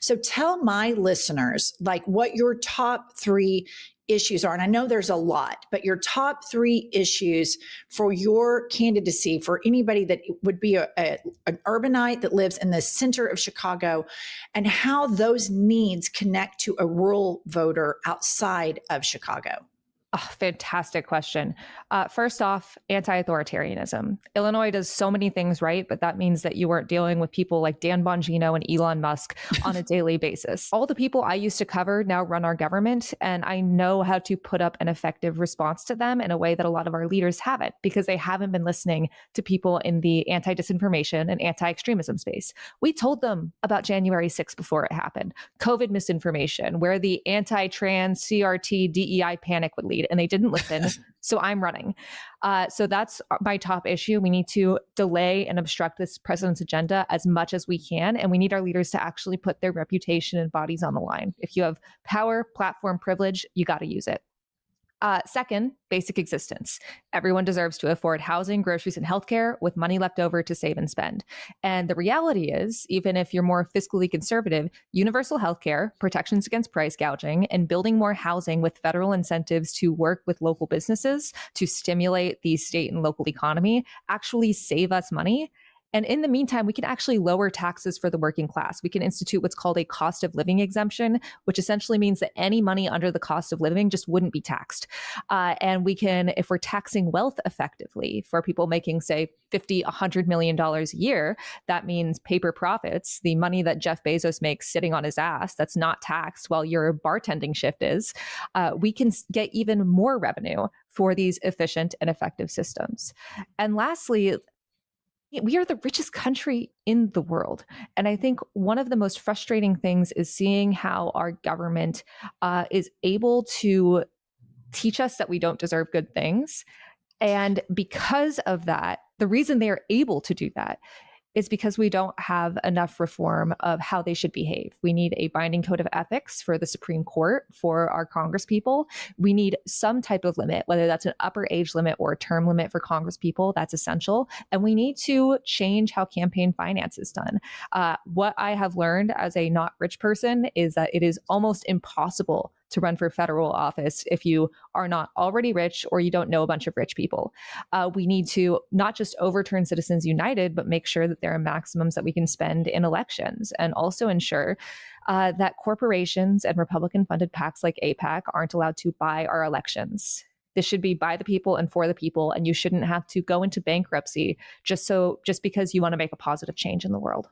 So tell my listeners, like, what your top three issues are. And I know there's a lot, but your top three issues for your candidacy for anybody that would be an urbanite that lives in the center of Chicago, and how those needs connect to a rural voter outside of Chicago. Oh, fantastic question. First off, anti-authoritarianism. Illinois does so many things right, but that means that you weren't dealing with people like Dan Bongino and Elon Musk on a daily basis. All the people I used to cover now run our government, and I know how to put up an effective response to them in a way that a lot of our leaders haven't, because they haven't been listening to people in the anti-disinformation and anti-extremism space. We told them about January 6th before it happened, COVID misinformation, where the anti-trans CRT DEI panic would lead, and they didn't listen. So I'm running. So that's my top issue. We need to delay and obstruct this president's agenda as much as we can. And we need our leaders to actually put their reputation and bodies on the line. If you have power, platform, privilege, you got to use it. Second, basic existence. Everyone deserves to afford housing, groceries, and healthcare with money left over to save and spend. And the reality is, even if you're more fiscally conservative, universal healthcare, protections against price gouging, and building more housing with federal incentives to work with local businesses to stimulate the state and local economy actually save us money. And in the meantime, we can actually lower taxes for the working class. We can institute what's called a cost of living exemption, which essentially means that any money under the cost of living just wouldn't be taxed. And we can, if we're taxing wealth effectively for people making, say, $50, $100 million a year, that means paper profits, the money that Jeff Bezos makes sitting on his ass that's not taxed while your bartending shift is, we can get even more revenue for these efficient and effective systems. And lastly, we are the richest country in the world. And I think one of the most frustrating things is seeing how our government is able to teach us that we don't deserve good things. And because of that, the reason they are able to do that is because we don't have enough reform of how they should behave. We need a binding code of ethics for the Supreme Court, for our congresspeople. We need some type of limit, whether that's an upper age limit or a term limit for congresspeople. That's essential. And we need to change how campaign finance is done. What I have learned as a not rich person is that it is almost impossible to run for federal office if you are not already rich or you don't know a bunch of rich people. We need to not just overturn Citizens United, but make sure that there are maximums that we can spend in elections, and also ensure that corporations and Republican-funded PACs like AIPAC aren't allowed to buy our elections. This should be by the people and for the people, and you shouldn't have to go into bankruptcy just because you want to make a positive change in the world.